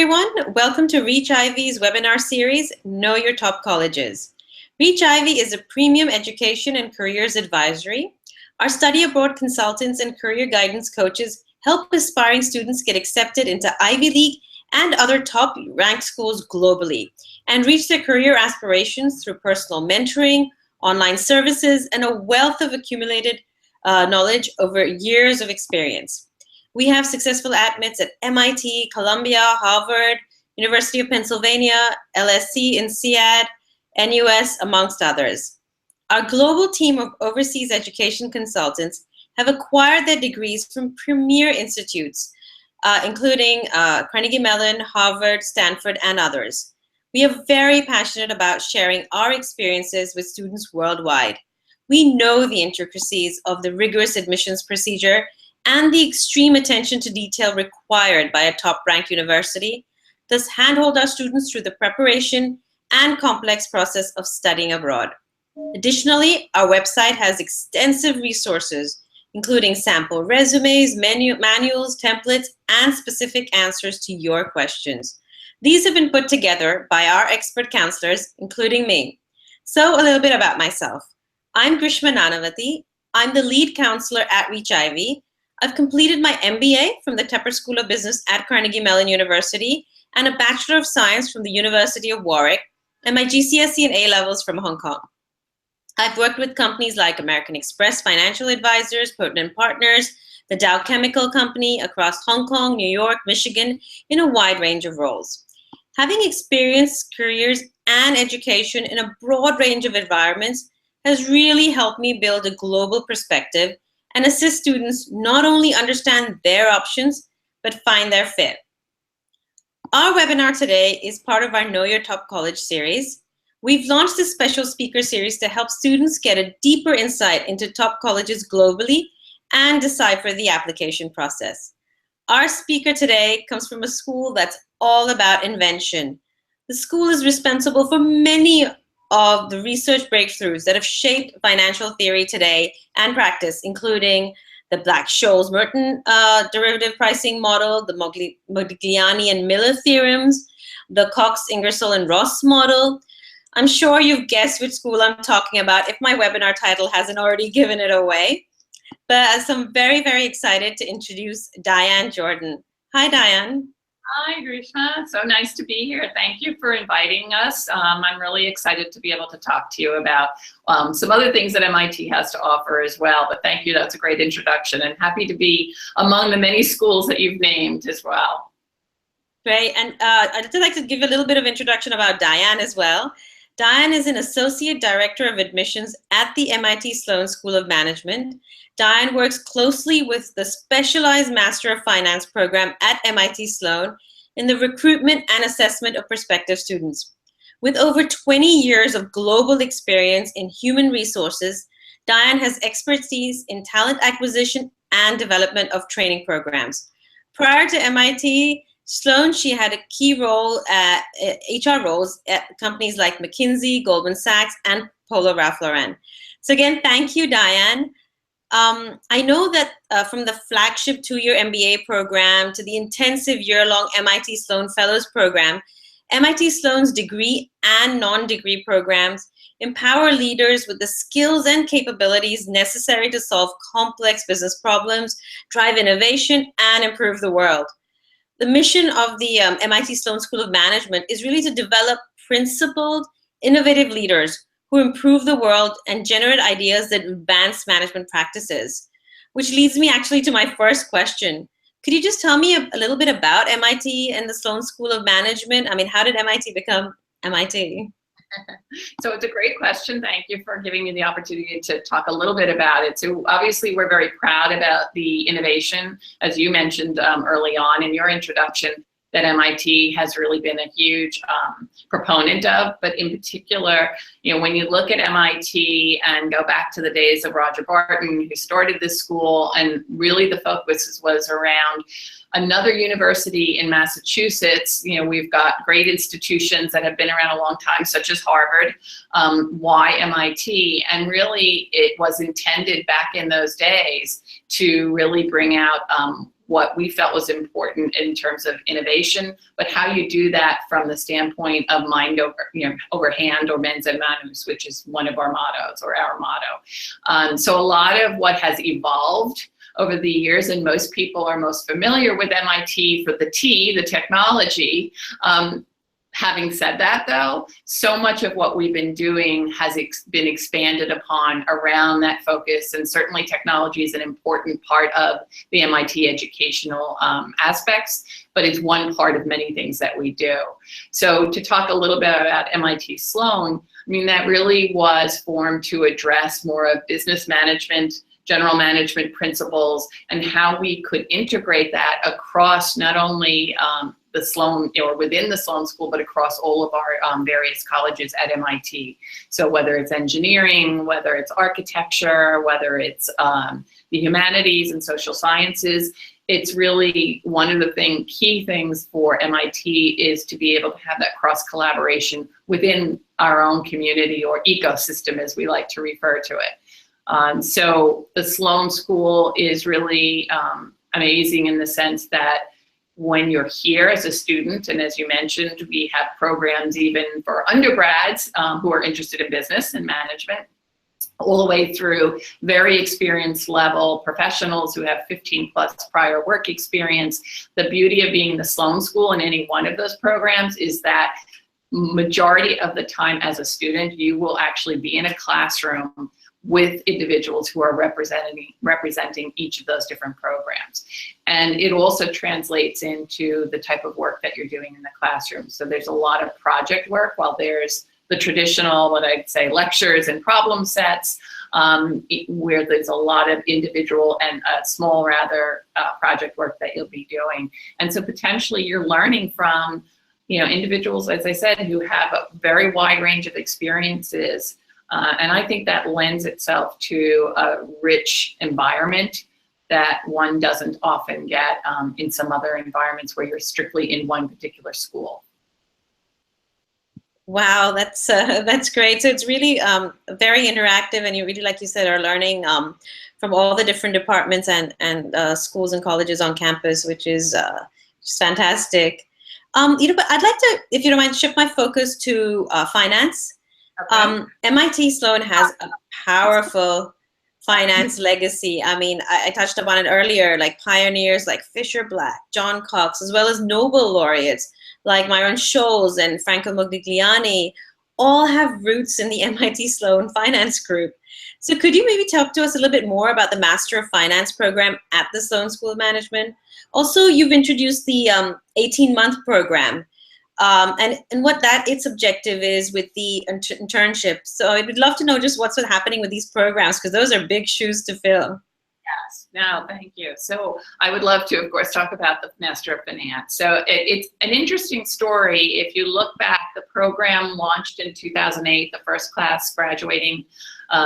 everyone. Welcome to ReachIvy's webinar series, Know Your Top Colleges. ReachIvy is a premium education and careers advisory. Our study abroad consultants and career guidance coaches help aspiring students get accepted into Ivy League and other top ranked schools globally and reach their career aspirations through personal mentoring, online services, and a wealth of accumulated knowledge over years of experience. We have successful admits at MIT, Columbia, Harvard, University of Pennsylvania, LSE, INSEAD, NUS, amongst others. Our global team of overseas education consultants have acquired their degrees from premier institutes, including Carnegie Mellon, Harvard, Stanford, and others. We are very passionate about sharing our experiences with students worldwide. We know the intricacies of the rigorous admissions procedure and the extreme attention to detail required by a top-ranked university, thus handhold our students through the preparation and complex process of studying abroad. Additionally, our website has extensive resources, including sample resumes, manuals, templates, and specific answers to your questions. These have been put together by our expert counselors, including me. So a little bit about myself. I'm Grishma Nanavati. I'm the lead counselor at ReachIvy. I've completed my MBA from the Tepper School of Business at Carnegie Mellon University and a Bachelor of Science from the University of Warwick and my GCSE and A-levels from Hong Kong. I've worked with companies like American Express Financial Advisors, Pertinent Partners, the Dow Chemical Company across Hong Kong, New York, Michigan, in a wide range of roles. Having experienced careers and education in a broad range of environments has really helped me build a global perspective and assist students not only understand their options, but find their fit. Our webinar today is part of our Know Your Top College series. We've launched this special speaker series to help students get a deeper insight into top colleges globally and decipher the application process. Our speaker today comes from a school that's all about invention. The school is responsible for many of the research breakthroughs that have shaped financial theory today and practice, including the Black-Scholes-Merton derivative pricing model, the Modigliani and Miller theorems, the Cox, Ingersoll, and Ross model. I'm sure you've guessed which school I'm talking about if my webinar title hasn't already given it away. But I'm very, very excited to introduce Diane Jordan. Hi, Diane. Hi, Grishma. So nice to be here. Thank you for inviting us. I'm really excited to be able to talk to you about some other things that MIT has to offer as well. But thank you. That's a great introduction, and happy to be among the many schools that you've named as well. Great. And I'd like to give a little bit of introduction about Diane as well. Diane is an Associate Director of Admissions at the MIT Sloan School of Management. Diane works closely with the Specialized Master of Finance program at MIT Sloan in the recruitment and assessment of prospective students. With over 20 years of global experience in human resources, Diane has expertise in talent acquisition and development of training programs. Prior to MIT Sloan, she had a key role at HR roles at companies like McKinsey, Goldman Sachs, and Polo Ralph Lauren. So again, thank you, Diane. I know that from the flagship 2-year MBA program to the intensive year-long MIT Sloan Fellows program, MIT Sloan's degree and non-degree programs empower leaders with the skills and capabilities necessary to solve complex business problems, drive innovation, and improve the world. The mission of the MIT Sloan School of Management is really to develop principled, innovative leaders who improve the world and generate ideas that advance management practices. Which leads me actually to my first question. Could you just tell me a little bit about MIT and the Sloan School of Management? I mean, how did MIT become MIT? So it's a great question. Thank you for giving me the opportunity to talk a little bit about it. So obviously we're very proud about the innovation, as you mentioned early on in your introduction, that MIT has really been a huge proponent of. But in particular, you know, when you look at MIT and go back to the days of Roger Barton, who started this school, and really the focus was around another university in Massachusetts. You know, we've got great institutions that have been around a long time, such as Harvard. Why MIT? And really, it was intended back in those days to really bring out what we felt was important in terms of innovation, but how you do that from the standpoint of mind over hand, or mens et manus, which is one of our mottos, or our motto. So a lot of what has evolved over the years, and most people are most familiar with MIT for the T, the technology. Having said that, though, so much of what we've been doing has been expanded upon around that focus, and certainly technology is an important part of the MIT educational aspects, but it's one part of many things that we do. So to talk a little bit about MIT Sloan, I mean, that really was formed to address more of business management, general management principles, and how we could integrate that across not only the Sloan, or within the Sloan School, but across all of our various colleges at MIT. So whether it's engineering, whether it's architecture, whether it's the humanities and social sciences, it's really one of the key things for MIT is to be able to have that cross collaboration within our own community, or ecosystem, as we like to refer to it. So the Sloan School is really amazing in the sense that when you're here as a student, and as you mentioned, we have programs even for undergrads who are interested in business and management, all the way through very experienced level professionals who have 15+ prior work experience. The beauty of being the Sloan School in any one of those programs is that majority of the time as a student, you will actually be in a classroom with individuals who are representing each of those different programs. And it also translates into the type of work that you're doing in the classroom. So there's a lot of project work, while there's the traditional, what I'd say, lectures and problem sets, where there's a lot of individual and small, rather, project work that you'll be doing. And so potentially you're learning from, individuals, as I said, who have a very wide range of experiences. And I think that lends itself to a rich environment that one doesn't often get in some other environments where you're strictly in one particular school. Wow, that's great. So it's really very interactive, and you really, like you said, are learning from all the different departments and schools and colleges on campus, which is just fantastic. But I'd like to, if you don't mind, shift my focus to finance. Okay. MIT Sloan has a powerful finance legacy. I mean, I touched upon it earlier, like pioneers like Fisher Black, John Cox, as well as Nobel laureates like Myron Scholes and Franco Modigliani, all have roots in the MIT Sloan Finance Group. So could you maybe talk to us a little bit more about the Master of Finance program at the Sloan School of Management? Also, you've introduced the 18-month program. And what its objective is with the internship. So I would love to know just what's happening with these programs, because those are big shoes to fill. Yes, no, thank you. So I would love to, of course, talk about the Master of Finance. So it's an interesting story. If you look back, the program launched in 2008, the first class graduating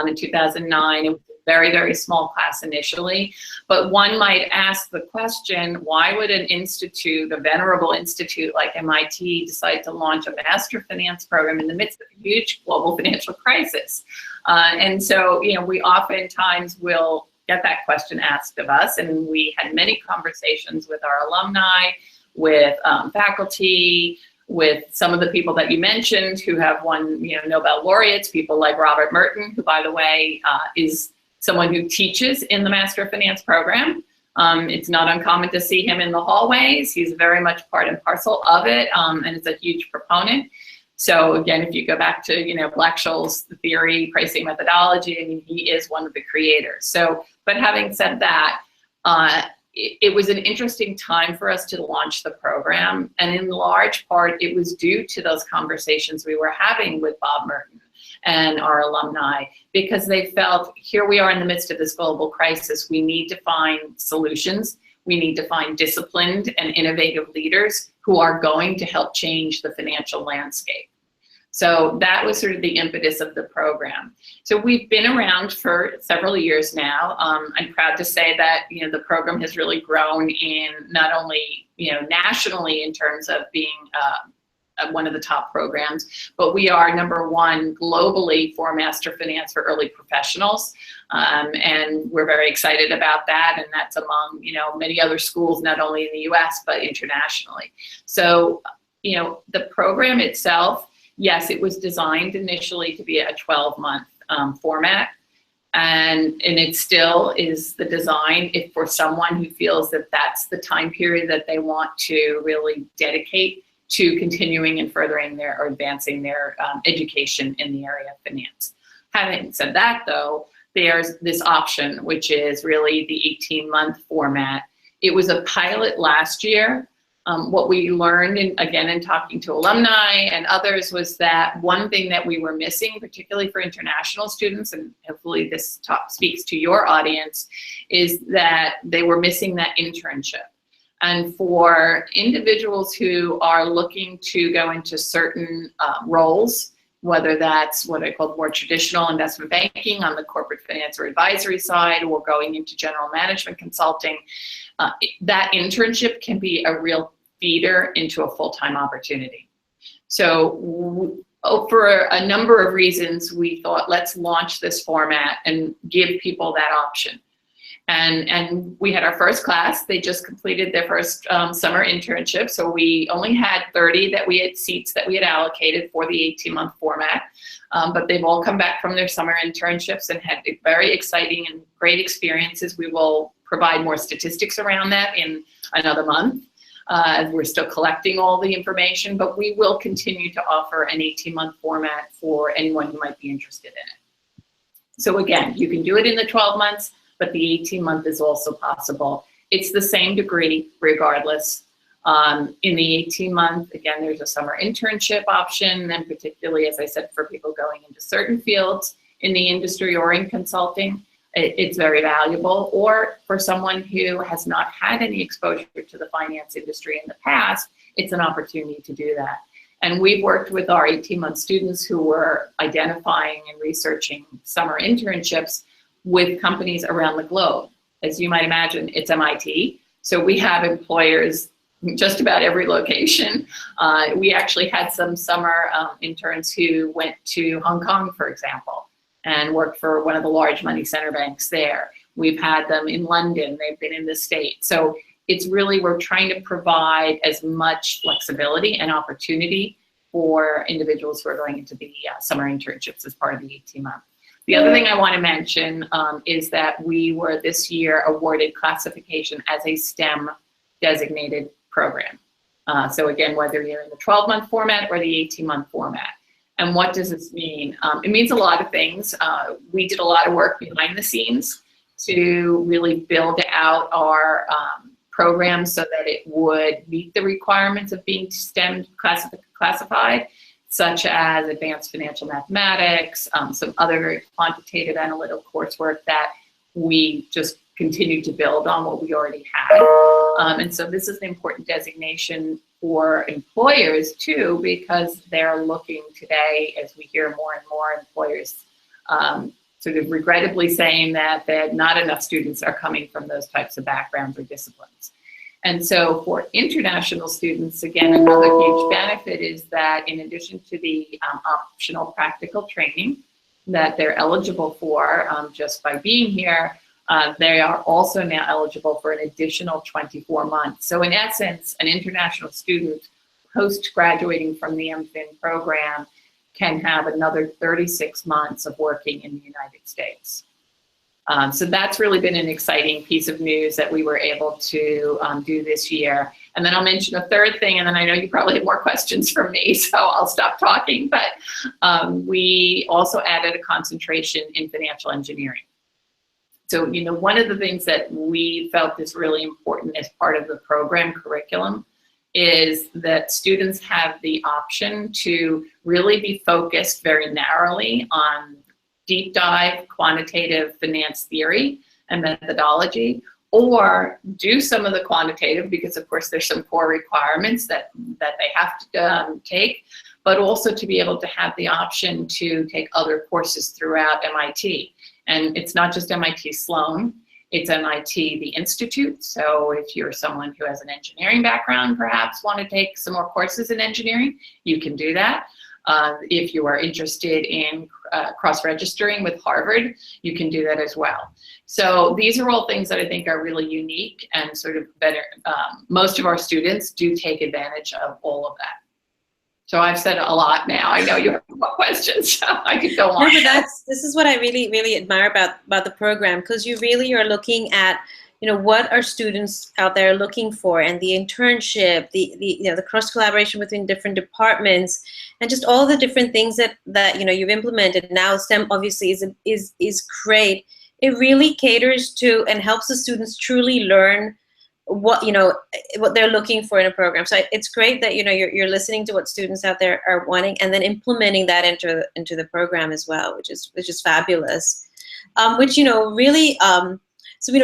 in 2009. It was a very, very small class initially. But one might ask the question, why would an institute, a venerable institute like MIT, decide to launch a Master of Finance program in the midst of a huge global financial crisis? And so, we oftentimes will get that question asked of us, and we had many conversations with our alumni, with faculty, with some of the people that you mentioned who have won Nobel laureates, people like Robert Merton, who, by the way, is someone who teaches in the Master of Finance program. It's not uncommon to see him in the hallways. He's very much part and parcel of it, and is a huge proponent. So again, if you go back to Black-Scholes' theory, pricing methodology, I mean, he is one of the creators. So, but having said that, it was an interesting time for us to launch the program, and in large part, it was due to those conversations we were having with Bob Merton and our alumni, because they felt, here we are in the midst of this global crisis, we need to find solutions. We need to find disciplined and innovative leaders who are going to help change the financial landscape. So that was sort of the impetus of the program. So we've been around for several years now. I'm proud to say that the program has really grown in not only nationally in terms of being one of the top programs, but we are #1 globally for Master Finance for early professionals. And we're very excited about that. And that's among, many other schools, not only in the US, but internationally. So, the program itself, yes, it was designed initially to be a 12-month format. And it still is the design if for someone who feels that that's the time period that they want to really dedicate to continuing and furthering their or advancing their education in the area of finance. Having said that, though, there's this option, which is really the 18-month format. It was a pilot last year. What we learned, in talking to alumni and others, was that one thing that we were missing, particularly for international students, and hopefully this talk speaks to your audience, is that they were missing that internship. And for individuals who are looking to go into certain roles, whether that's what I call more traditional investment banking on the corporate finance or advisory side, or going into general management consulting, that internship can be a real feeder into a full-time opportunity. So for a number of reasons, we thought, let's launch this format and give people that option. And we had our first class. They just completed their first summer internship. So we only had 30 seats that we had allocated for the 18-month format. But they've all come back from their summer internships and had very exciting and great experiences. We will provide more statistics around that in another month. We're still collecting all the information, but we will continue to offer an 18-month format for anyone who might be interested in it. So again, you can do it in the 12 months, but the 18-month is also possible. It's the same degree regardless. In the 18-month, again, there's a summer internship option, and particularly, as I said, for people going into certain fields in the industry or in consulting, it's very valuable. Or for someone who has not had any exposure to the finance industry in the past, it's an opportunity to do that. And we've worked with our 18-month students who were identifying and researching summer internships with companies around the globe. As you might imagine, it's MIT. So we have employers just about every location. We actually had some summer interns who went to Hong Kong, for example, and worked for one of the large money center banks there. We've had them in London. They've been in the States. So it's really, we're trying to provide as much flexibility and opportunity for individuals who are going into the summer internships as part of the 18-month. The other thing I want to mention is that we were this year awarded classification as a STEM designated program. So again, whether you're in the 12-month format or the 18-month format. And what does this mean? It means a lot of things. We did a lot of work behind the scenes to really build out our program so that it would meet the requirements of being STEM classified, such as advanced financial mathematics, some other quantitative analytical coursework that we just continue to build on what we already had. And so this is an important designation for employers too, because they're looking today, as we hear more and more employers sort of regrettably saying that not enough students are coming from those types of backgrounds or disciplines. And so for international students, again, another huge benefit is that in addition to the optional practical training that they're eligible for just by being here, they are also now eligible for an additional 24 months. So in essence, an international student post-graduating from the MFin program can have another 36 months of working in the United States. So that's really been an exciting piece of news that we were able to do this year. And then I'll mention a third thing, and then I know you probably have more questions from me, so I'll stop talking. But we also added a concentration in financial engineering. So, one of the things that we felt is really important as part of the program curriculum is that students have the option to really be focused very narrowly on deep dive quantitative finance theory and methodology, or do some of the quantitative, because of course there's some core requirements that they have to take, but also to be able to have the option to take other courses throughout MIT. And it's not just MIT Sloan, It's MIT, the Institute. So if you're someone who has an engineering background, perhaps want to take some more courses in engineering, you can do that. If you are interested in cross-registering with Harvard, you can do that as well. So these are all things that I think are really unique and sort of better. Most of our students do take advantage of all of that. So I've said a lot now. I know you have more questions, so I could go on. No, but this is what I really admire about the program, because you really are looking at, what are students out there looking for, and the internship, the cross collaboration between different departments, and just all the different things that you've implemented. Now STEM obviously is great. It really caters to and helps the students truly learn what they're looking for in a program. So it's great that you're listening to what students out there are wanting, and then implementing that into the program as well, which is fabulous. Which really so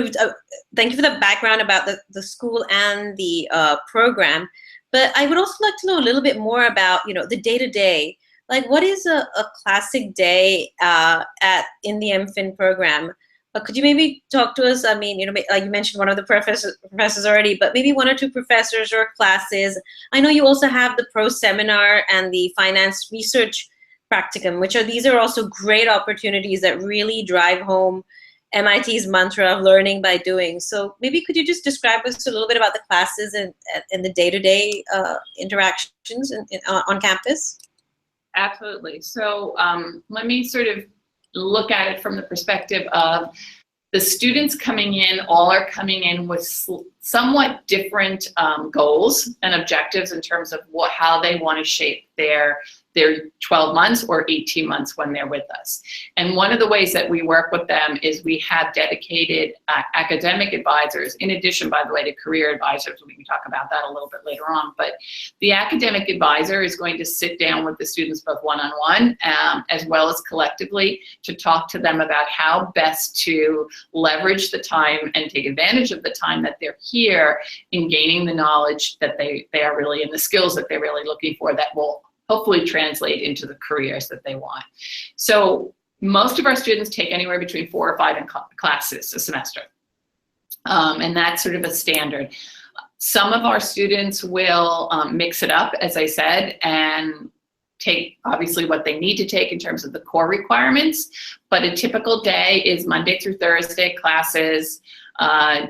thank you for the background about the school and the program. But I would also like to know a little bit more about the day-to-day. Like, what is a classic day in the MFin program? Could you maybe talk to us? I mean, like you mentioned one of the professors already, but maybe one or two professors or classes. I know you also have the pro seminar and the finance research practicum, these are also great opportunities that really drive home MIT's mantra of learning by doing. So maybe could you just describe us a little bit about the classes and the day-to-day interactions on campus? Absolutely. So let me sort of look at it from the perspective of the students coming in. All are coming in with somewhat different goals and objectives in terms of how they want to shape their 12 months or 18 months when they're with us. And one of the ways that we work with them is we have dedicated academic advisors, in addition, by the way, to career advisors. We can talk about that a little bit later on. But the academic advisor is going to sit down with the students both one-on-one as well as collectively to talk to them about how best to leverage the time and take advantage of the time that they're here in gaining the knowledge that they are really, and the skills that they're really looking for, that will hopefully translate into the careers that they want. So most of our students take anywhere between 4 or 5 classes a semester. And that's sort of a standard. Some of our students will mix it up, as I said, and take obviously what they need to take in terms of the core requirements. But a typical day is Monday through Thursday classes,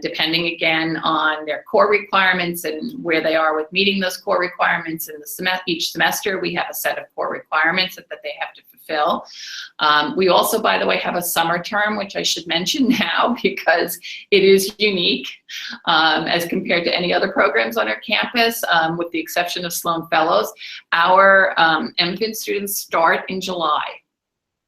depending again on their core requirements and where they are with meeting those core requirements. In each semester, we have a set of core requirements that they have to fulfill. We also, by the way, have a summer term, which I should mention now because it is unique as compared to any other programs on our campus, with the exception of Sloan Fellows. Our MFin students start in July.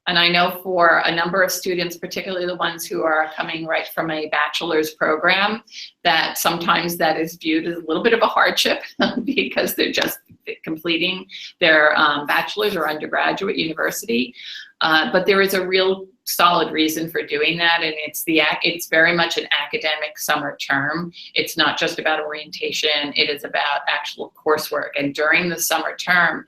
And I know for a number of students, particularly the ones who are coming right from a bachelor's program, that sometimes that is viewed as a little bit of a hardship because they're just completing their bachelor's or undergraduate university. But there is a real solid reason for doing that, and it's very much an academic summer term. It's not just about orientation, it is about actual coursework. And during the summer term,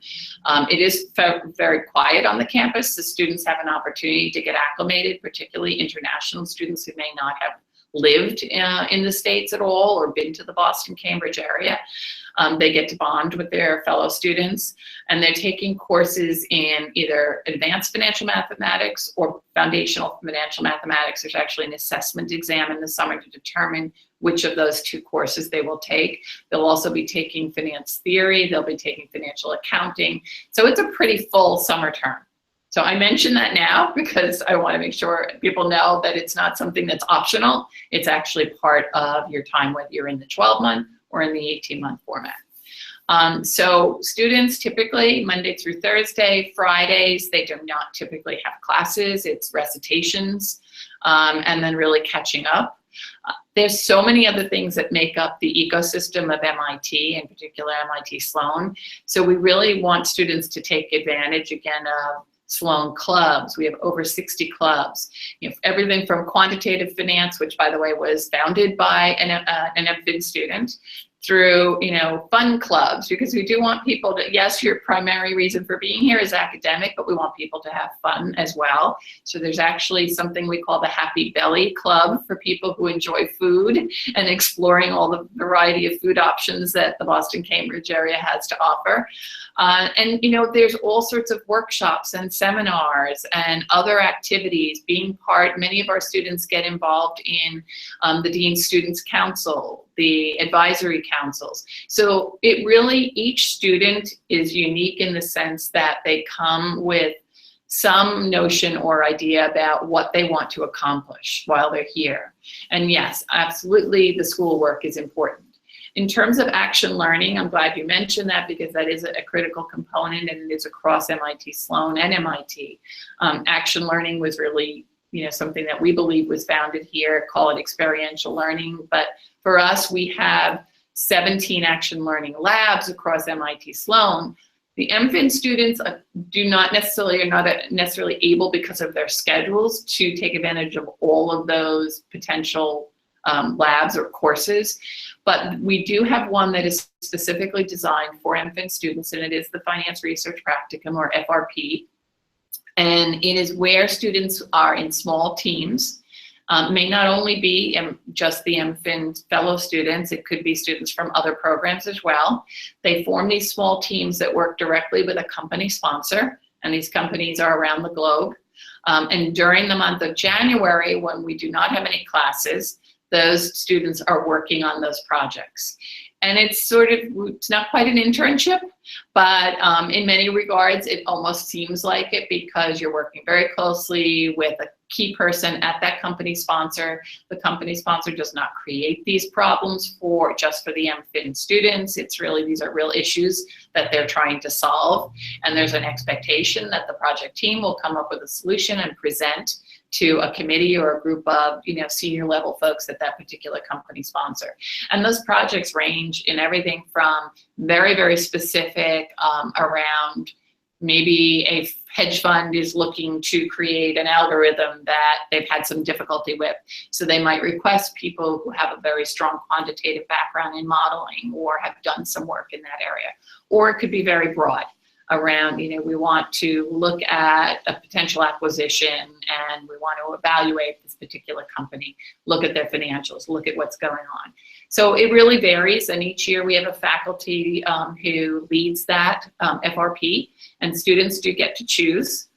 it is very quiet on the campus. The students have an opportunity to get acclimated, particularly international students who may not have lived in the States at all or been to the Boston, Cambridge area. They get to bond with their fellow students, and they're taking courses in either advanced financial mathematics or foundational financial mathematics. There's actually an assessment exam in the summer to determine which of those 2 courses they will take. They'll also be taking finance theory, they'll be taking financial accounting. So it's a pretty full summer term. So I mention that now because I want to make sure people know that it's not something that's optional. It's actually part of your time, whether you're in the 12-month or in the 18-month format. So students typically Monday through Thursday, Fridays, they do not typically have classes. It's recitations and then really catching up. There's so many other things that make up the ecosystem of MIT, in particular MIT Sloan. So we really want students to take advantage again of Sloan clubs. We have over 60 clubs. Everything from quantitative finance, which by the way was founded by an MFin student, through, fun clubs, because we do want people to, yes, your primary reason for being here is academic, but we want people to have fun as well. So there's actually something we call the Happy Belly Club for people who enjoy food and exploring all the variety of food options that the Boston Cambridge area has to offer. And there's all sorts of workshops and seminars and other activities being part. Many of our students get involved in the Dean's Students Council, the advisory councils. So it really, each student is unique in the sense that they come with some notion or idea about what they want to accomplish while they're here. And yes, absolutely, the schoolwork is important. In terms of action learning, I'm glad you mentioned that, because that is a critical component, and it is across MIT Sloan and MIT. Action learning was really, something that we believe was founded here, call it experiential learning. But for us, we have 17 action learning labs across MIT Sloan. The MFin students are not necessarily able, because of their schedules, to take advantage of all of those potential labs or courses. But we do have one that is specifically designed for MFin students, and it is the Finance Research Practicum, or FRP. And it is where students are in small teams. May not only be just the MFin fellow students, it could be students from other programs as well. They form these small teams that work directly with a company sponsor, and these companies are around the globe. And during the month of January, when we do not have any classes, those students are working on those projects. And it's not quite an internship, but in many regards, it almost seems like it, because you're working very closely with a key person at that company sponsor. The company sponsor does not create these problems just for the MFin students. These are real issues that they're trying to solve. And there's an expectation that the project team will come up with a solution and present to a committee or a group of senior level folks at that particular company sponsor. And those projects range in everything from very, very specific around maybe a hedge fund is looking to create an algorithm that they've had some difficulty with. So they might request people who have a very strong quantitative background in modeling or have done some work in that area. Or it could be very broad around, we want to look at a potential acquisition and we want to evaluate this particular company, look at their financials, look at what's going on. So it really varies, and each year we have a faculty who leads that FRP, and students do get to choose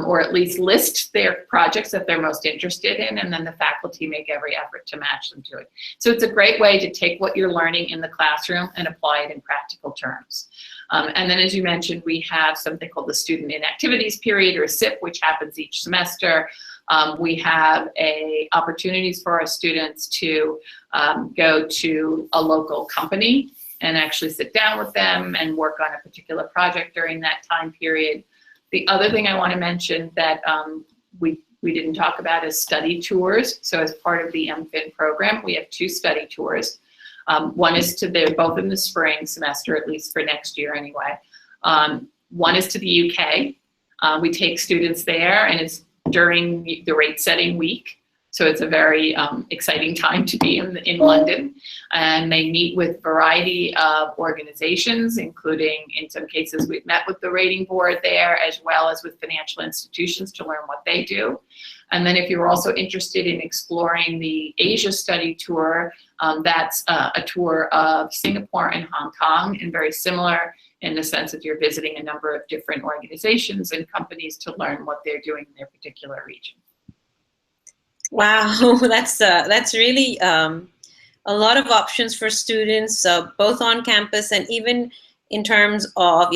or at least list their projects that they're most interested in, and then the faculty make every effort to match them to it. So it's a great way to take what you're learning in the classroom and apply it in practical terms. And then, as you mentioned, we have something called the Student Inactivities Period, or SIP, which happens each semester. We have opportunities for our students to go to a local company and actually sit down with them and work on a particular project during that time period. The other thing I want to mention that we didn't talk about is study tours. So as part of the MFin program, we have 2 study tours. One is they're both in the spring semester, at least for next year anyway. One is to the UK. We take students there, and it's during the rate setting week. So it's a very exciting time to be in London. And they meet with a variety of organizations, including, in some cases, we've met with the rating board there, as well as with financial institutions to learn what they do. And then if you're also interested in exploring the Asia study tour, that's a tour of Singapore and Hong Kong, and very similar in the sense that you're visiting a number of different organizations and companies to learn what they're doing in their particular region. Wow, that's really a lot of options for students, both on campus and even in terms of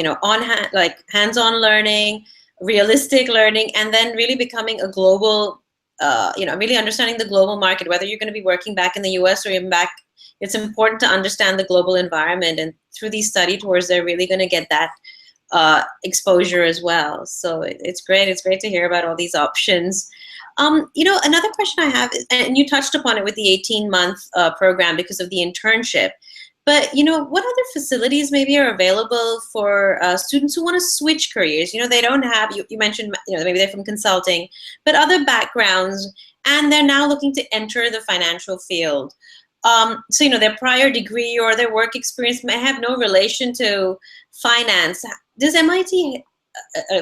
hands-on learning, realistic learning, and then really becoming a global, really understanding the global market. Whether you're going to be working back in the U.S. or even back, it's important to understand the global environment. And through these study tours, they're really going to get that exposure as well. So it's great. It's great to hear about all these options. Another question I have is, and you touched upon it with the 18-month program because of the internship, but, what other facilities maybe are available for students who want to switch careers? They don't have, you mentioned, maybe they're from consulting, but other backgrounds, and they're now looking to enter the financial field. So, their prior degree or their work experience may have no relation to finance. Does MIT,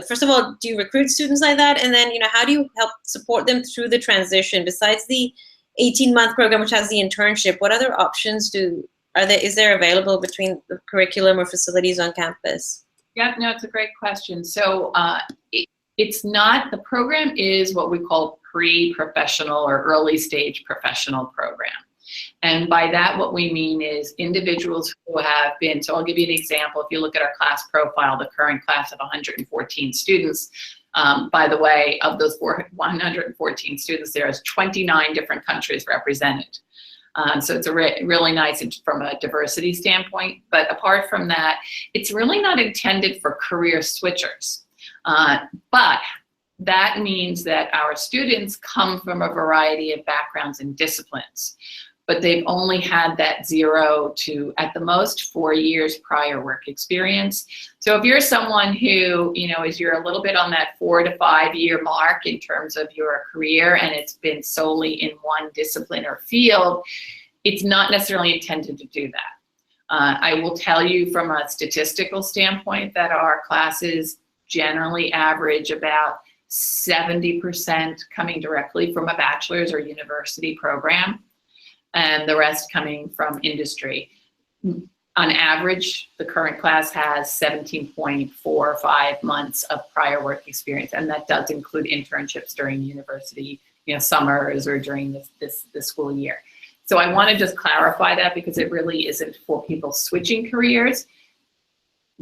first of all, do you recruit students like that? And then, how do you help support them through the transition? Besides the 18-month program, which has the internship, what other options is there available between the curriculum or facilities on campus? Yeah, no, it's a great question. So it's not, the program is what we call pre-professional or early stage professional program. And by that, what we mean is individuals who have been, so I'll give you an example. If you look at our class profile, the current class of 114 students, by the way, of those 114 students, there's 29 different countries represented. So it's really nice from a diversity standpoint. But apart from that, it's really not intended for career switchers. But that means that our students come from a variety of backgrounds and disciplines, but they've only had that 0 to, at the most, 4 years prior work experience. So if you're someone who, you're a little bit on that 4 to 5 year mark in terms of your career, and it's been solely in one discipline or field, it's not necessarily intended to do that. I will tell you from a statistical standpoint that our classes generally average about 70% coming directly from a bachelor's or university program, and the rest coming from industry. On average, the current class has 17.45 months of prior work experience, and that does include internships during university, summers or during this school year. So I want to just clarify that because it really isn't for people switching careers.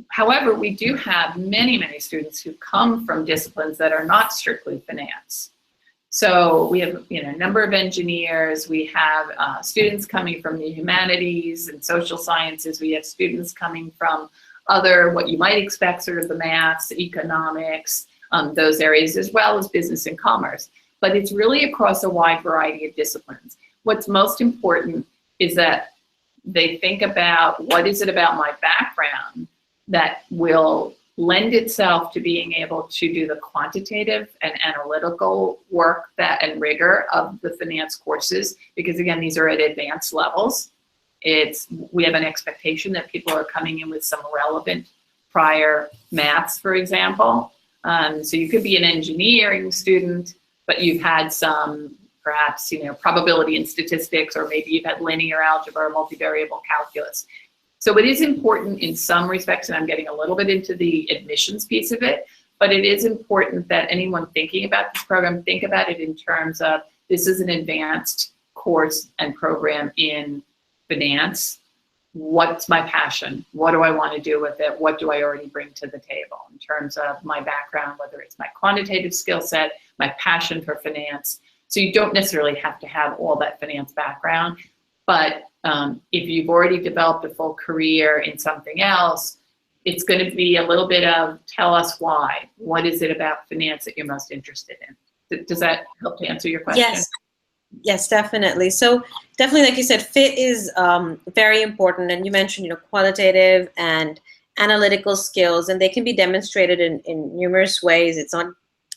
However, we do have many, many students who come from disciplines that are not strictly finance. So we have a number of engineers, we have students coming from the humanities and social sciences, we have students coming from other, what you might expect, sort of the maths, economics, those areas, as well as business and commerce. But it's really across a wide variety of disciplines. What's most important is that they think about, what is it about my background that will lend itself to being able to do the quantitative and analytical work and rigor of the finance courses, because again, these are at advanced levels. We have an expectation that people are coming in with some relevant prior maths, for example. So you could be an engineering student, but you've had some perhaps probability and statistics, or maybe you've had linear algebra or multivariable calculus. So it is important in some respects, and I'm getting a little bit into the admissions piece of it, but it is important that anyone thinking about this program think about it in terms of, this is an advanced course and program in finance. What's my passion? What do I want to do with it? What do I already bring to the table in terms of my background, whether it's my quantitative skill set, my passion for finance. So you don't necessarily have to have all that finance background, but if you've already developed a full career in something else, it's going to be a little bit of, tell us why. What is it about finance that you're most interested in? Does that help to answer your question? Yes, definitely. So definitely, like you said, fit is very important. And you mentioned, qualitative and analytical skills, and they can be demonstrated in numerous ways. It's not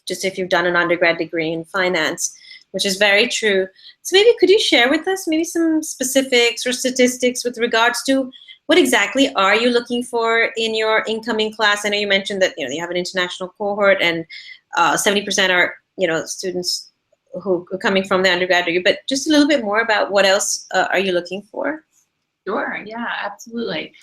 just if you've done an undergrad degree in finance, which is very true. So maybe could you share with us maybe some specifics or statistics with regards to what exactly are you looking for in your incoming class? I know you mentioned that you have an international cohort, and 70% are students who are coming from the undergrad degree, but just a little bit more about what else are you looking for? Sure, yeah, absolutely.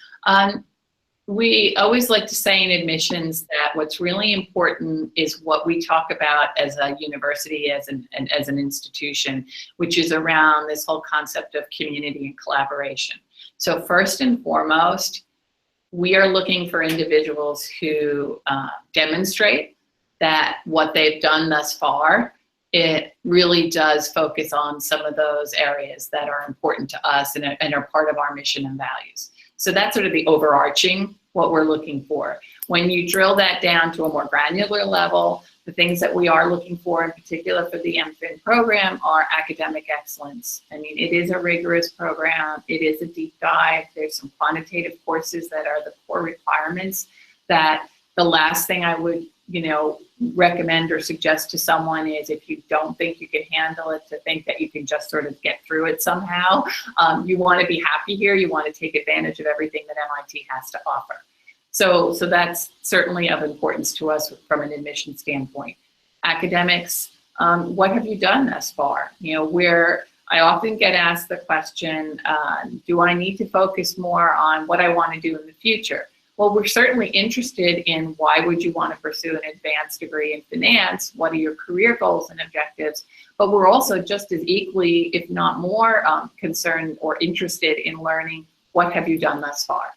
We always like to say in admissions that what's really important is what we talk about as a university, as an institution, which is around this whole concept of community and collaboration. So first and foremost, we are looking for individuals who demonstrate that what they've done thus far, it really does focus on some of those areas that are important to us and are part of our mission and values. So that's sort of the overarching, what we're looking for. When you drill that down to a more granular level, the things that we are looking for in particular for the MFin program are academic excellence. I mean, it is a rigorous program. It is a deep dive. There's some quantitative courses that are the core requirements that the last thing I would recommend or suggest to someone is, if you don't think you can handle it, to think that you can just sort of get through it somehow. You want to be happy here. You want to take advantage of everything that MIT has to offer. So that's certainly of importance to us from an admission standpoint. Academics, what have you done thus far? Where I often get asked the question, do I need to focus more on what I want to do in the future? Well, we're certainly interested in why would you want to pursue an advanced degree in finance? What are your career goals and objectives? But we're also just as equally, if not more, concerned or interested in learning, what have you done thus far?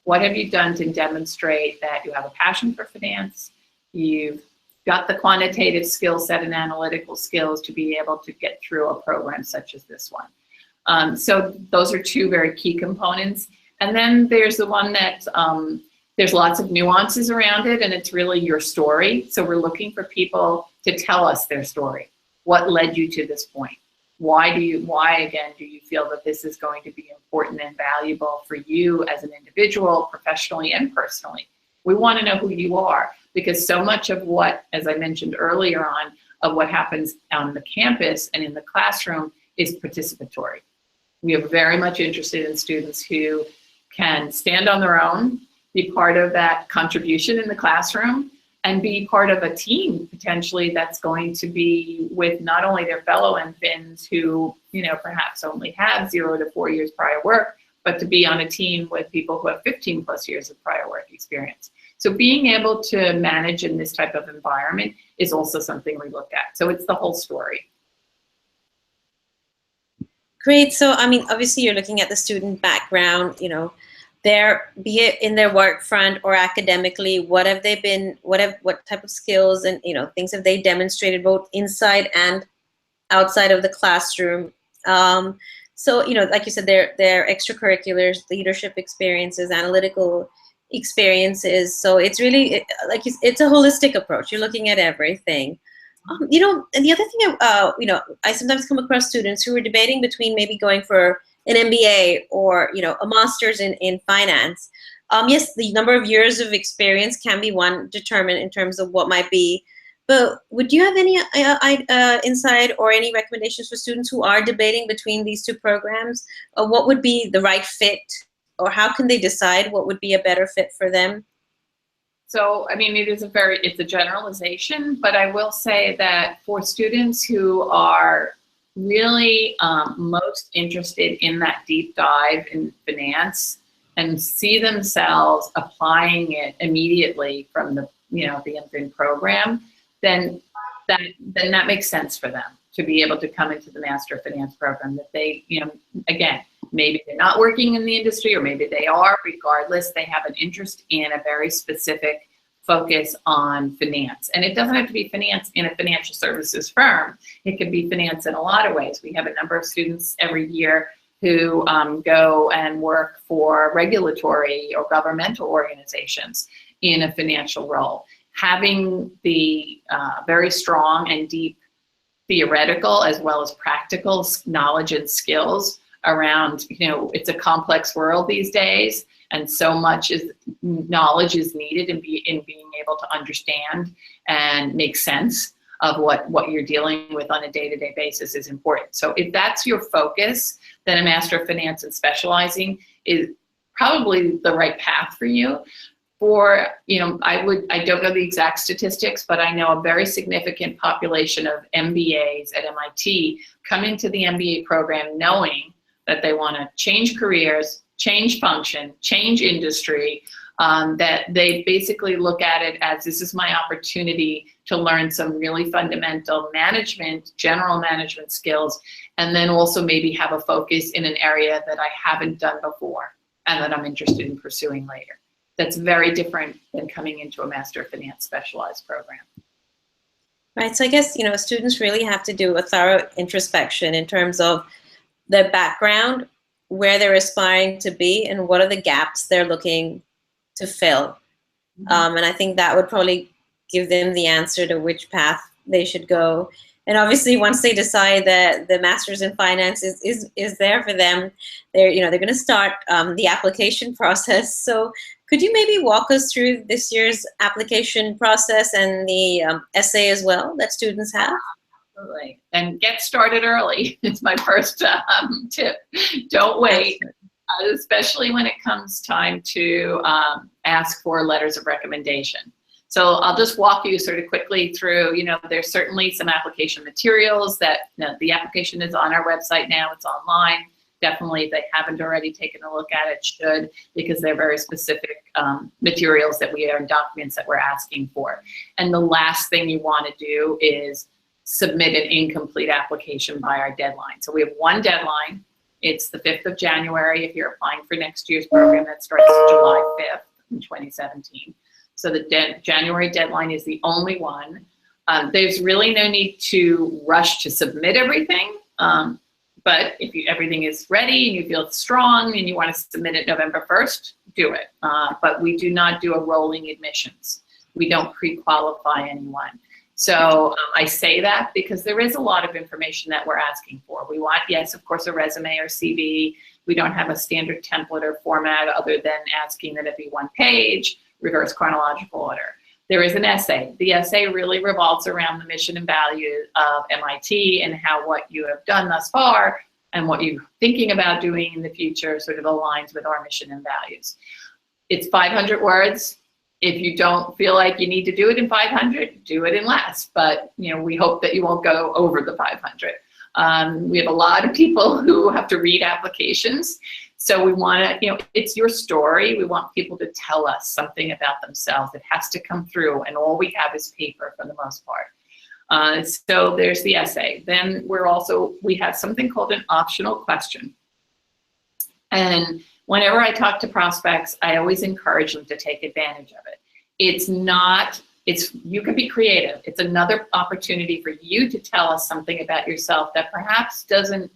What have you done to demonstrate that you have a passion for finance? You've got the quantitative skill set and analytical skills to be able to get through a program such as this one. So those are two very key components. And then there's the one that there's lots of nuances around it, and it's really your story. So we're looking for people to tell us their story. What led you to this point? Why again do you feel that this is going to be important and valuable for you as an individual, professionally and personally? We want to know who you are, because so much of what, as I mentioned earlier on, of what happens on the campus and in the classroom is participatory. We are very much interested in students who can stand on their own, be part of that contribution in the classroom, and be part of a team potentially that's going to be with not only their fellow MFins who, perhaps only have 0 to 4 years prior work, but to be on a team with people who have 15 plus years of prior work experience. So being able to manage in this type of environment is also something we look at. So it's the whole story. Great. So, obviously you're looking at the student background, be it in their work front or academically, what have they been, what type of skills and, things have they demonstrated both inside and outside of the classroom. So, like you said, their extracurriculars, leadership experiences, analytical experiences. So it's really, it's a holistic approach. You're looking at everything. And the other thing, I sometimes come across students who are debating between maybe going for an MBA or, a master's in finance. Yes, the number of years of experience can be one determinant in terms of what might be. But would you have any insight or any recommendations for students who are debating between these two programs? What would be the right fit, or how can they decide what would be a better fit for them? So, it's a generalization, but I will say that for students who are really most interested in that deep dive in finance and see themselves applying it immediately from the MFin program, then that makes sense for them to be able to come into the Master of Finance program. That they, again, maybe they're not working in the industry, or maybe they are. Regardless, they have an interest in a very specific focus on finance. And it doesn't have to be finance in a financial services firm. It can be finance in a lot of ways. We have a number of students every year who go and work for regulatory or governmental organizations in a financial role. Having the very strong and deep theoretical as well as practical knowledge and skills around, it's a complex world these days, and so much knowledge is needed in being able to understand and make sense of what you're dealing with on a day-to-day basis is important. So if that's your focus, then a Master of Finance and specializing is probably the right path for you. For, I don't know the exact statistics, but I know a very significant population of MBAs at MIT come into the MBA program knowing that they want to change careers, change function, change industry, that they basically look at it as, this is my opportunity to learn some really fundamental general management skills, and then also maybe have a focus in an area that I haven't done before and that I'm interested in pursuing later. That's very different than coming into a Master of Finance specialized program. Right, so I guess, students really have to do a thorough introspection in terms of their background, where they're aspiring to be, and what are the gaps they're looking to fill. And I think that would probably give them the answer to which path they should go. And obviously, once they decide that the master's in finance is there for them, they're going to start the application process. So could you maybe walk us through this year's application process and the essay as well that students have? Absolutely. And get started early. It's my first tip. Don't wait, especially when it comes time to ask for letters of recommendation. So I'll just walk you sort of quickly through, there's certainly some application materials that, the application is on our website now, it's online. Definitely, if they haven't already taken a look at it, should, because they're very specific materials that we are, documents that we're asking for. And the last thing you want to do is submit an incomplete application by our deadline. So we have one deadline. It's the 5th of January if you're applying for next year's program that starts July 5th in 2017. So the January deadline is the only one. There's really no need to rush to submit everything. But if everything is ready and you feel it's strong and you want to submit it November 1st, do it. But we do not do a rolling admissions. We don't pre-qualify anyone. So I say that because there is a lot of information that we're asking for. We want, yes, of course, a resume or CV. We don't have a standard template or format other than asking that it be one page, reverse chronological order. There is an essay. The essay really revolves around the mission and values of MIT and how what you have done thus far and what you're thinking about doing in the future sort of aligns with our mission and values. It's 500 words. If you don't feel like you need to do it in 500, do it in less. But we hope that you won't go over the 500. We have a lot of people who have to read applications. So we want to, it's your story. We want people to tell us something about themselves. It has to come through, and all we have is paper for the most part. So there's the essay. Then we have something called an optional question. And whenever I talk to prospects, I always encourage them to take advantage of it. You can be creative. It's another opportunity for you to tell us something about yourself that perhaps doesn't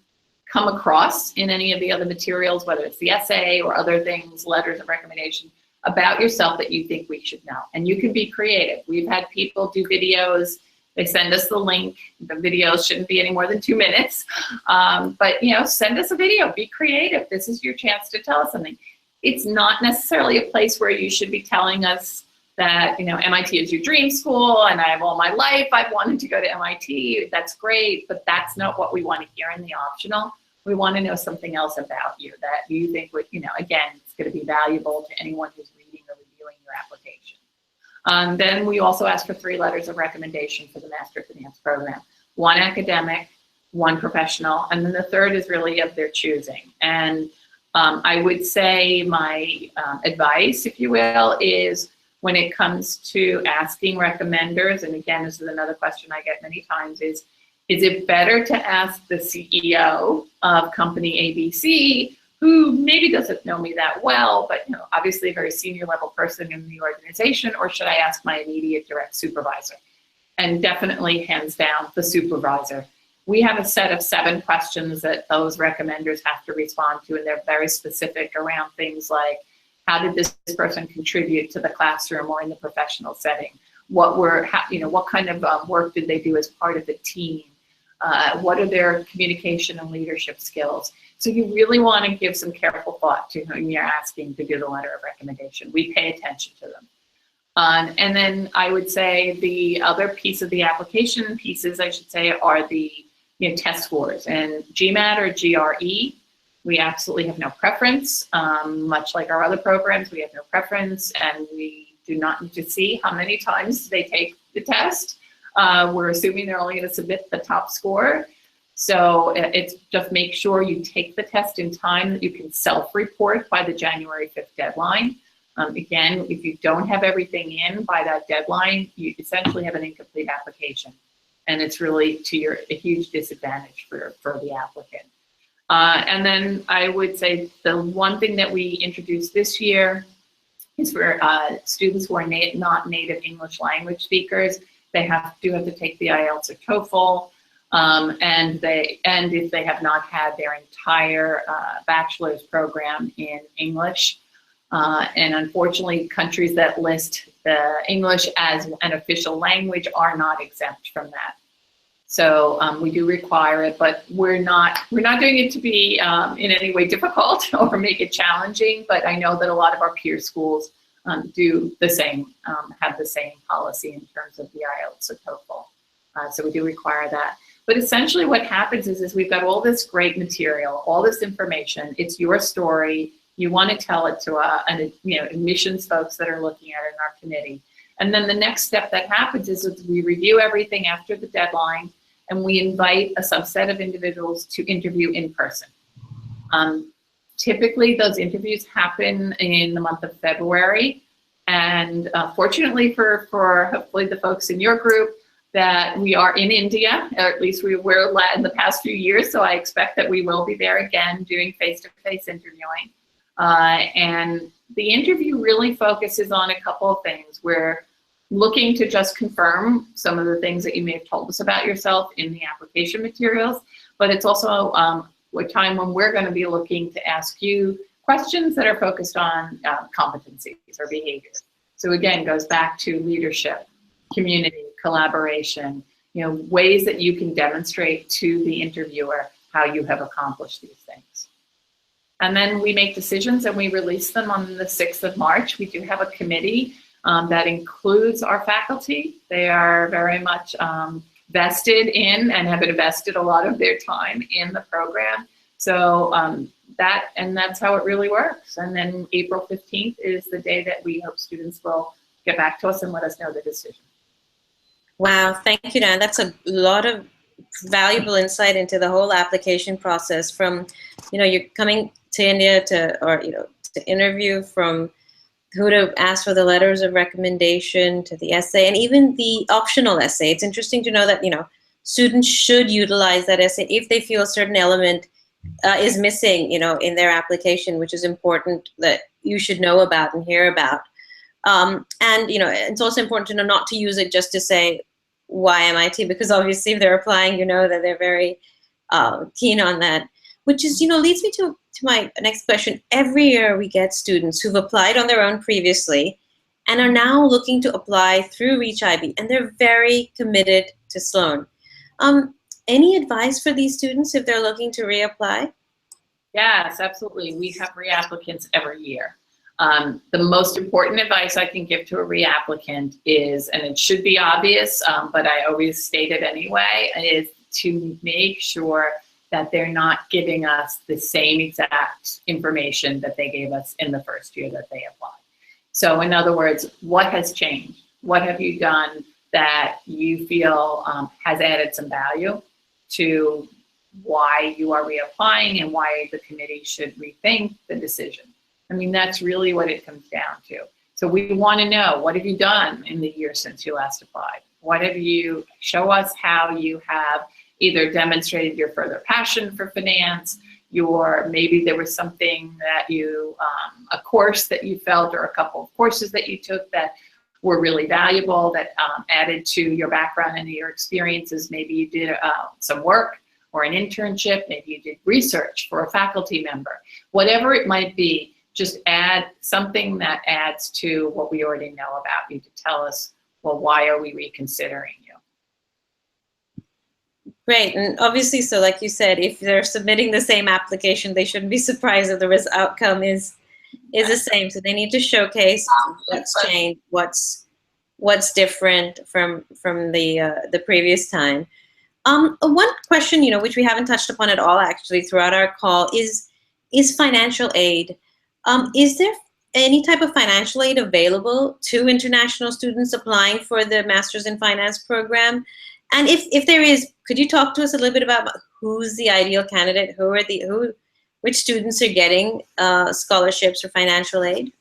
come across in any of the other materials, whether it's the essay or other things, letters of recommendation about yourself that you think we should know. And you can be creative. We've had people do videos. They send us the link. The videos shouldn't be any more than 2 minutes. But send us a video. Be creative. This is your chance to tell us something. It's not necessarily a place where you should be telling us that MIT is your dream school and I have all my life I've wanted to go to MIT. That's great, but that's not what we want to hear in the optional. We want to know something else about you that you think would, again, it's going to be valuable to anyone who's reading or reviewing your application. Then we also ask for 3 letters of recommendation for the Master of Finance program. 1 academic, 1 professional, and then the 3rd is really of their choosing. And I would say my advice, if you will, is when it comes to asking recommenders, and again, this is another question I get many times, is it better to ask the CEO of company ABC, who maybe doesn't know me that well, but obviously a very senior level person in the organization, or should I ask my immediate direct supervisor? And definitely, hands down, the supervisor. We have a set of 7 questions that those recommenders have to respond to, and they're very specific around things like, how did this person contribute to the classroom or in the professional setting? What kind of work did they do as part of the team? What are their communication and leadership skills? So you really want to give some careful thought to whom you're asking to do the letter of recommendation. We pay attention to them. And then I would say the other piece of the application pieces, I should say, are the test scores. And GMAT or GRE, we absolutely have no preference. Much like our other programs, we have no preference, and we do not need to see how many times they take the test. We're assuming they're only going to submit the top score. So it's just make sure you take the test in time that you can self-report by the January 5th deadline. Again, if you don't have everything in by that deadline, you essentially have an incomplete application. And it's really a huge disadvantage for the applicant. And then I would say the one thing that we introduced this year is for students who are not native English language speakers. They do have to take the IELTS or TOEFL, and if they have not had their entire bachelor's program in English. And unfortunately, countries that list the English as an official language are not exempt from that. So we do require it, but we're not doing it to be in any way difficult or make it challenging. But I know that a lot of our peer schools do the same, have the same policy in terms of the IELTS or TOEFL. So we do require that. But essentially what happens is we've got all this great material, all this information. It's your story. You want to tell it to admissions folks that are looking at it in our committee. And then the next step that happens is we review everything after the deadline, and we invite a subset of individuals to interview in person. Typically, those interviews happen in the month of February. And fortunately for hopefully the folks in your group, that we are in India, or at least we were in the past few years, so I expect that we will be there again doing face-to-face interviewing. And the interview really focuses on a couple of things. We're looking to just confirm some of the things that you may have told us about yourself in the application materials, but it's also a time when we're going to be looking to ask you questions that are focused on competencies or behaviors. So again, goes back to leadership, community, collaboration, ways that you can demonstrate to the interviewer how you have accomplished these things. And then we make decisions and we release them on the 6th of March. We do have a committee that includes our faculty. They are very much vested in and have invested a lot of their time in the program. So that's how it really works. And then April 15th is the day that we hope students will get back to us and let us know the decision. Wow, thank you, Diane. That's a lot of valuable insight into the whole application process, from, you're coming to India to interview, from who to ask for the letters of recommendation to the essay, and even the optional essay. It's interesting to know that, students should utilize that essay if they feel a certain element is missing, in their application, which is important that you should know about and hear about. And, it's also important to know not to use it just to say, why MIT? Because obviously if they're applying, that they're very keen on that. Which is, leads me to my next question. Every year we get students who've applied on their own previously and are now looking to apply through ReachIvy, and they're very committed to Sloan. Any advice for these students if they're looking to reapply? Yes, absolutely. We have reapplicants every year. The most important advice I can give to a reapplicant is, and it should be obvious, but I always state it anyway, is to make sure that they're not giving us the same exact information that they gave us in the first year that they applied. So in other words, what has changed? What have you done that you feel has added some value to why you are reapplying and why the committee should rethink the decision? I mean, that's really what it comes down to. So we want to know, what have you done in the year since you last applied? What have you, show us how you have either demonstrated your further passion for finance, maybe there was something that you, a course that you felt, or a couple of courses that you took that were really valuable, that added to your background and your experiences. Maybe you did some work or an internship, maybe you did research for a faculty member. Whatever it might be, just add something that adds to what we already know about you to tell us, well, why are we reconsidering you? Great, and obviously, so like you said, if they're submitting the same application, they shouldn't be surprised if the outcome is the same. So they need to showcase what's changed, what's different from the previous time. One question, which we haven't touched upon at all actually throughout our call is financial aid. Is there any type of financial aid available to international students applying for the Masters in Finance program? And if there is, could you talk to us a little bit about who's the ideal candidate? Which students are getting scholarships or financial aid?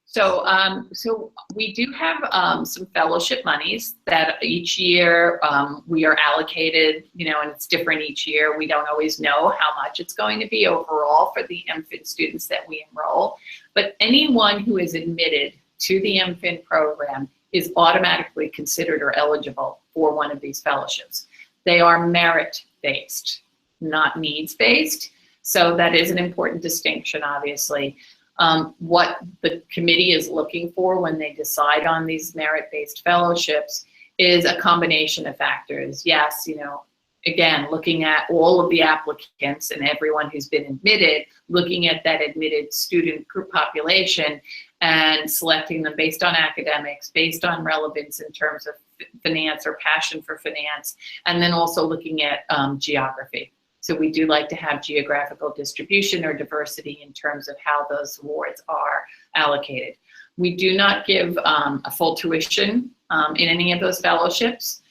So we do have some fellowship monies that each year we are allocated, and it's different each year. We don't always know how much it's going to be overall for the MFin students that we enroll. But anyone who is admitted to the MFin program is automatically considered or eligible for one of these fellowships. They are merit-based, not needs-based. So that is an important distinction, obviously. What the committee is looking for when they decide on these merit-based fellowships is a combination of factors. Yes, again, looking at all of the applicants and everyone who's been admitted, looking at that admitted student group population and selecting them based on academics, based on relevance in terms of finance or passion for finance, and then also looking at geography. So we do like to have geographical distribution or diversity in terms of how those awards are allocated. We do not give a full tuition in any of those fellowships.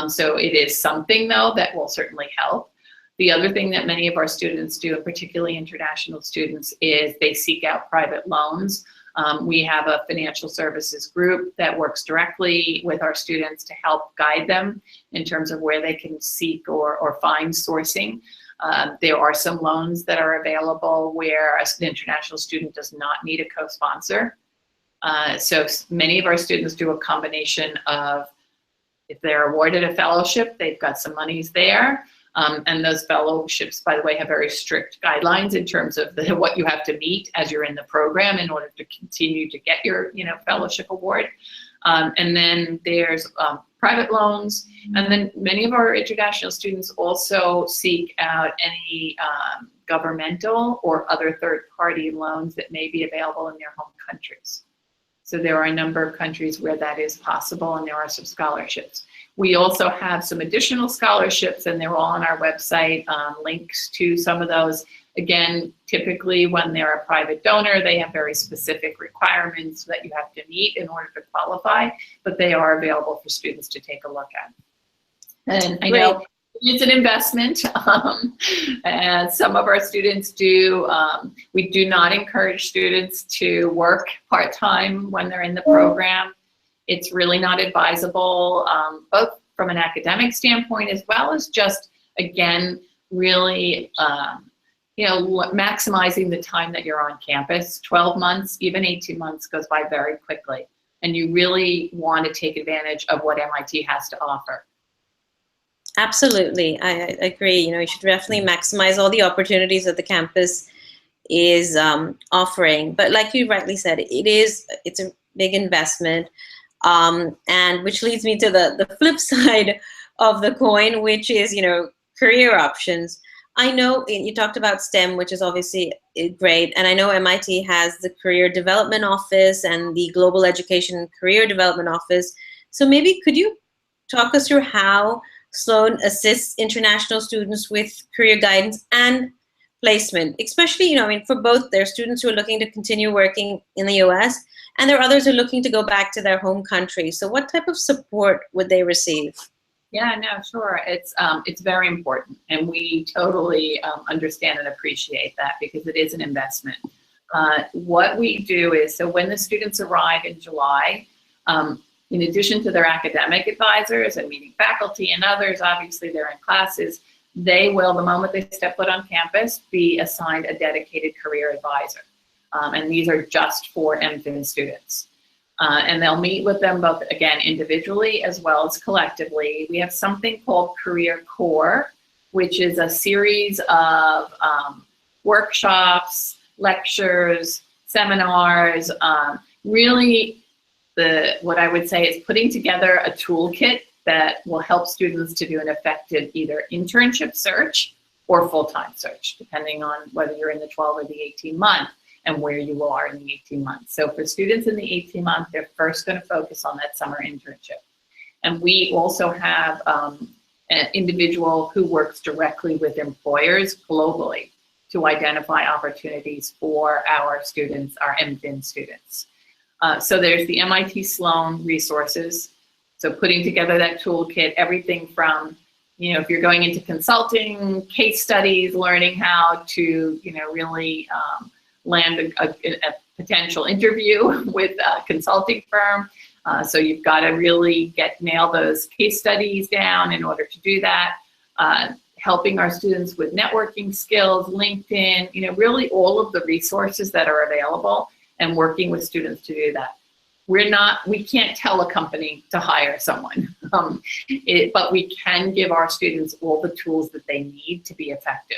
So it is something, though, that will certainly help. The other thing that many of our students do, and particularly international students, is they seek out private loans. We have a financial services group that works directly with our students to help guide them in terms of where they can seek or find sourcing. There are some loans that are available where an international student does not need a co-sponsor. So many of our students do a combination of, if they're awarded a fellowship, they've got some monies there. And those fellowships, by the way, have very strict guidelines in terms of what you have to meet as you're in the program in order to continue to get your fellowship award. And then there's private loans. And then many of our international students also seek out any governmental or other third-party loans that may be available in their home countries. So there are a number of countries where that is possible, and there are some scholarships. We also have some additional scholarships, and they're all on our website, links to some of those. Again, typically when they're a private donor, they have very specific requirements that you have to meet in order to qualify, but they are available for students to take a look at. And I know it's an investment, and some of our students do. We do not encourage students to work part-time when they're in the program. It's really not advisable, both from an academic standpoint as well as just, again, really maximizing the time that you're on campus. 12 months, even 18 months goes by very quickly, and you really want to take advantage of what MIT has to offer. Absolutely, I agree. You should definitely maximize all the opportunities that the campus is offering. But like you rightly said, it's a big investment, and which leads me to the flip side of the coin, which is career options. I know you talked about STEM, which is obviously great, and I know MIT has the Career Development Office and the Global Education and Career Development Office. So maybe could you talk us through how Sloan assists international students with career guidance and placement, especially, for both their students who are looking to continue working in the US, and there are others who are looking to go back to their home country. So what type of support would they receive? Yeah, no, sure. It's very important, and we totally understand and appreciate that because it is an investment. What we do is, so when the students arrive in July, in addition to their academic advisors and meeting faculty and others, obviously they're in classes, they will, the moment they step foot on campus, be assigned a dedicated career advisor. And these are just for MFin students. And they'll meet with them both, again, individually as well as collectively. We have something called Career Core, which is a series of workshops, lectures, seminars, really what I would say is putting together a toolkit that will help students to do an effective either internship search or full-time search, depending on whether you're in the 12 or the 18 month and where you are in the 18 months. So for students in the 18 month, they're first going to focus on that summer internship. And we also have an individual who works directly with employers globally to identify opportunities for our students, our MFin students. So there's the MIT Sloan resources. So putting together that toolkit, everything from, if you're going into consulting, case studies, learning how to, really land a potential interview with a consulting firm. So you've got to really nail those case studies down in order to do that. Helping our students with networking skills, LinkedIn, really all of the resources that are available, and working with students to do that. We can't tell a company to hire someone, but we can give our students all the tools that they need to be effective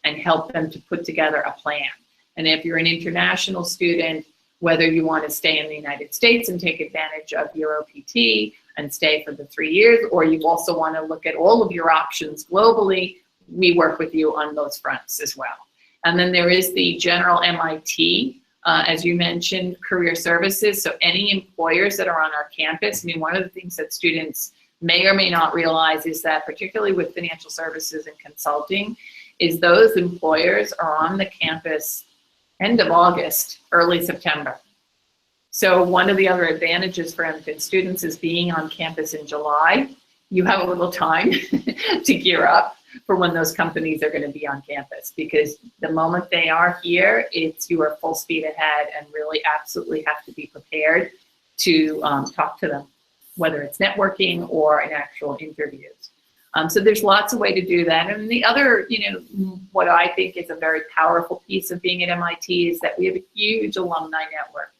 and help them to put together a plan. And if you're an international student, whether you want to stay in the United States and take advantage of your OPT, and stay for the 3 years, or you also want to look at all of your options globally, we work with you on those fronts as well. And then there is the general MIT, as you mentioned, career services. So any employers that are on our campus, I mean, one of the things that students may or may not realize is that, particularly with financial services and consulting, is those employers are on the campus end of August, early September. So one of the other advantages for MFin students is being on campus in July. You have a little time to gear up for when those companies are going to be on campus, because the moment they are here, you are full speed ahead and really absolutely have to be prepared to talk to them, whether it's networking or in actual interviews. So there's lots of ways to do that. And the other, what I think is a very powerful piece of being at MIT is that we have a huge alumni network.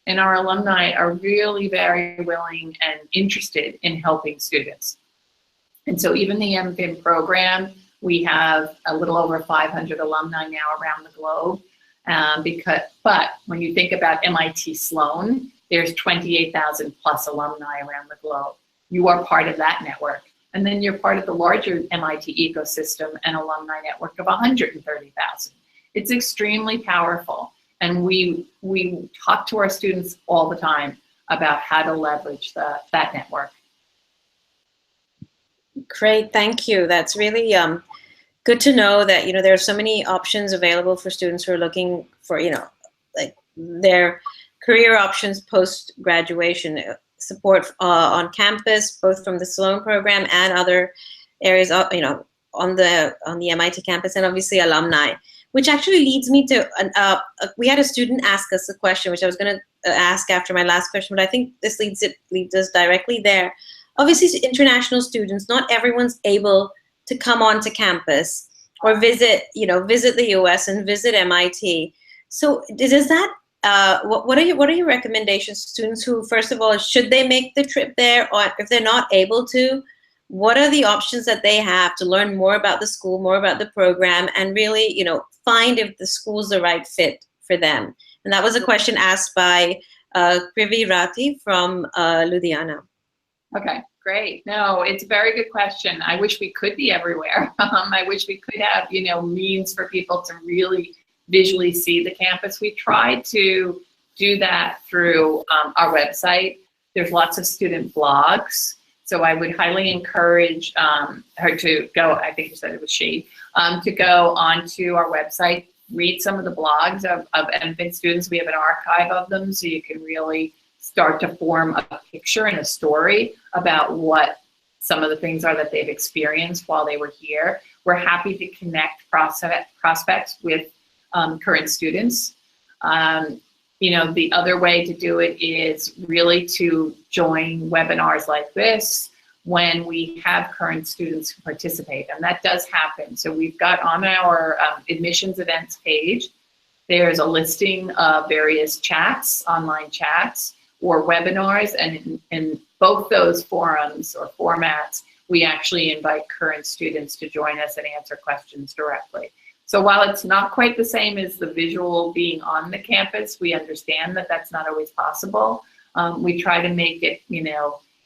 And our alumni are really very willing and interested in helping students. And so even the MFin program, we have a little over 500 alumni now around the globe. But when you think about MIT Sloan, there's 28,000 plus alumni around the globe. You are part of that network. And then you're part of the larger MIT ecosystem and alumni network of 130,000. It's extremely powerful. And we talk to our students all the time about how to leverage that network. Great, thank you. That's really good to know that there are so many options available for students who are looking for like their career options post graduation. Support on campus, both from the Sloan program and other areas, on the MIT campus, and obviously alumni. Which actually leads me to we had a student ask us a question, which I was going to ask after my last question, but I think this leads us directly there. Obviously, international students, not everyone's able to come onto campus or visit the US and visit MIT. So does that what are your recommendations to students who, first of all, should they make the trip there, or if they're not able to, what are the options that they have to learn more about the school, more about the program, and really, find if the school's the right fit for them? And that was a question asked by Krivi Rati from Ludhiana. Okay, great. No, it's a very good question. I wish we could be everywhere. I wish we could have, means for people to really visually see the campus. We tried to do that through our website. There's lots of student blogs. So I would highly encourage her to go, I think you said it was she, to go onto our website, read some of the blogs of MFin students. We have an archive of them, so you can really start to form a picture and a story about what some of the things are that they've experienced while they were here. We're happy to connect prospects with current students. The other way to do it is really to join webinars like this when we have current students who participate, and that does happen. So we've got on our admissions events page, there's a listing of various chats, online chats, or webinars, and in both those forums or formats, we actually invite current students to join us and answer questions directly. So while it's not quite the same as the visual being on the campus, we understand that that's not always possible. We try to make it,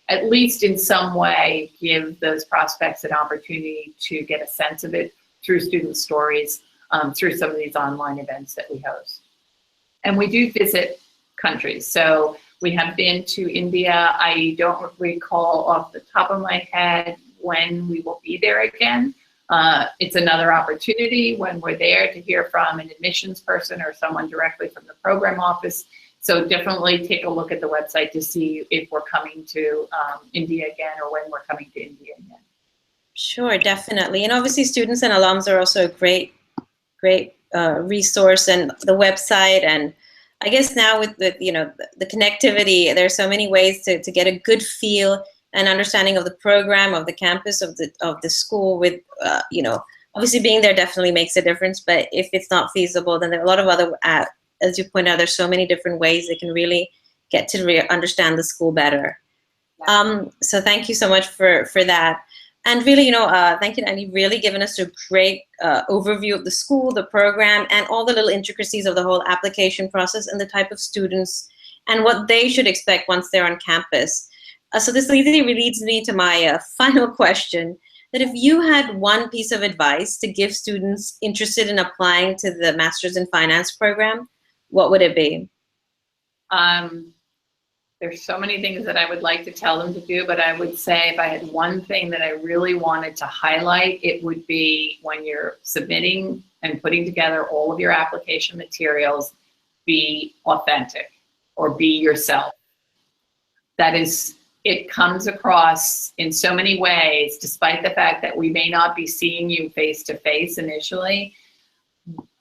at least in some way, give those prospects an opportunity to get a sense of it through student stories, through some of these online events that we host. And we do visit countries. So we have been to India. I don't recall off the top of my head when we will be there again. It's another opportunity when we're there to hear from an admissions person or someone directly from the program office. So definitely take a look at the website to see if we're coming to India again, or when we're coming to India again. Sure, definitely. And obviously students and alums are also a great resource, and the website, and I guess now with the connectivity, there's so many ways to get a good feel and understanding of the program, of the campus, of the school. With obviously being there definitely makes a difference, but if it's not feasible, then there are a lot of other, as you point out, there's so many different ways they can really get to understand the school better. So thank you so much for that. And really, thank you, and you've really given us a great overview of the school, the program, and all the little intricacies of the whole application process and the type of students and what they should expect once they're on campus. So this really leads me to my final question, that if you had one piece of advice to give students interested in applying to the Masters in Finance program, what would it be? There's so many things that I would like to tell them to do, but I would say if I had one thing that I really wanted to highlight, it would be when you're submitting and putting together all of your application materials, be authentic or be yourself. That is, it comes across in so many ways, despite the fact that we may not be seeing you face to face initially.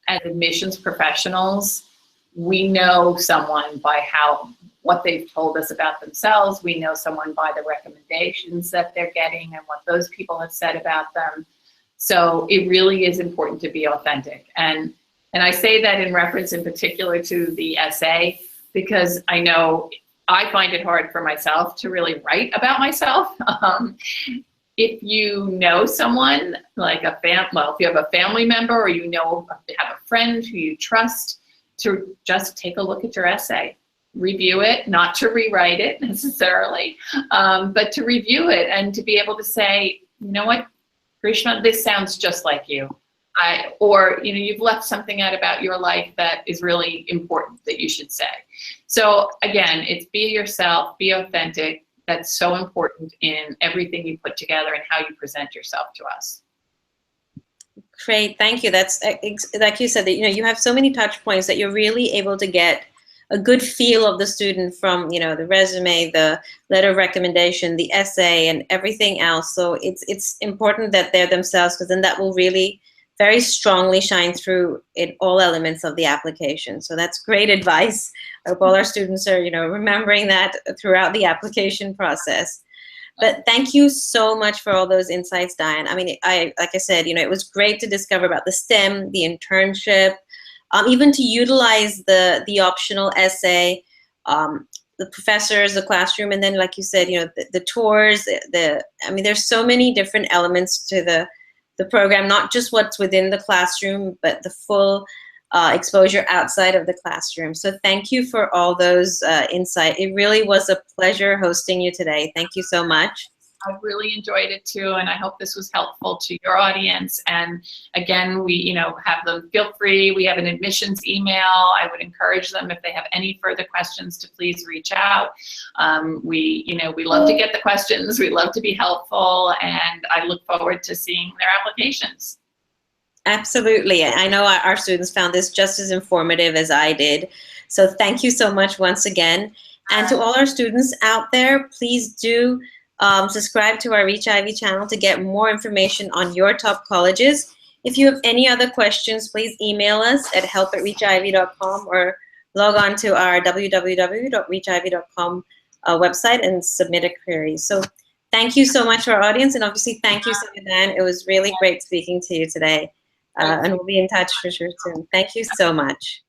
As admissions professionals, we know someone by what they've told us about themselves. We know someone by the recommendations that they're getting and what those people have said about them. So it really is important to be authentic. And I say that in reference in particular to the essay, because I know I find it hard for myself to really write about myself. If you know someone, like if you have a family member or you have a friend who you trust, to just take a look at your essay, review it, not to rewrite it necessarily, but to review it and to be able to say, you know what, Grishma, this sounds just like you. Or you've left something out about your life that is really important that you should say. So again, it's be yourself, be authentic. That's so important in everything you put together and how you present yourself to us. Great, thank you. That's like you said, that you have so many touch points that you're really able to get a good feel of the student from the resume, the letter of recommendation, the essay, and everything else. So it's important that they're themselves, because then that will really very strongly shine through in all elements of the application. So that's great advice. I hope all our students are remembering that throughout the application process. But thank you so much for all those insights, Diane. I mean, like I said, it was great to discover about the STEM, the internship, even to utilize the optional essay, the professors, the classroom, and then, like you said, the tours. I mean, there's so many different elements to the program, not just what's within the classroom, but the full exposure outside of the classroom. So thank you for all those insights. It really was a pleasure hosting you today. Thank you so much. I really enjoyed it too, and I hope this was helpful to your audience. And again, we have them, feel free. We have an admissions email. I would encourage them, if they have any further questions, to please reach out. We love to get the questions. We love to be helpful, and I look forward to seeing their applications. Absolutely. I know our students found this just as informative as I did. So thank you so much once again. And to all our students out there, please do subscribe to our ReachIvy channel to get more information on your top colleges. If you have any other questions, please email us at help@reachivy.com or log on to our www.reachivy.com website and submit a query. So thank you so much to our audience, and obviously thank you, Dan. It was really great speaking to you today. And we'll be in touch for sure soon. Thank you so much.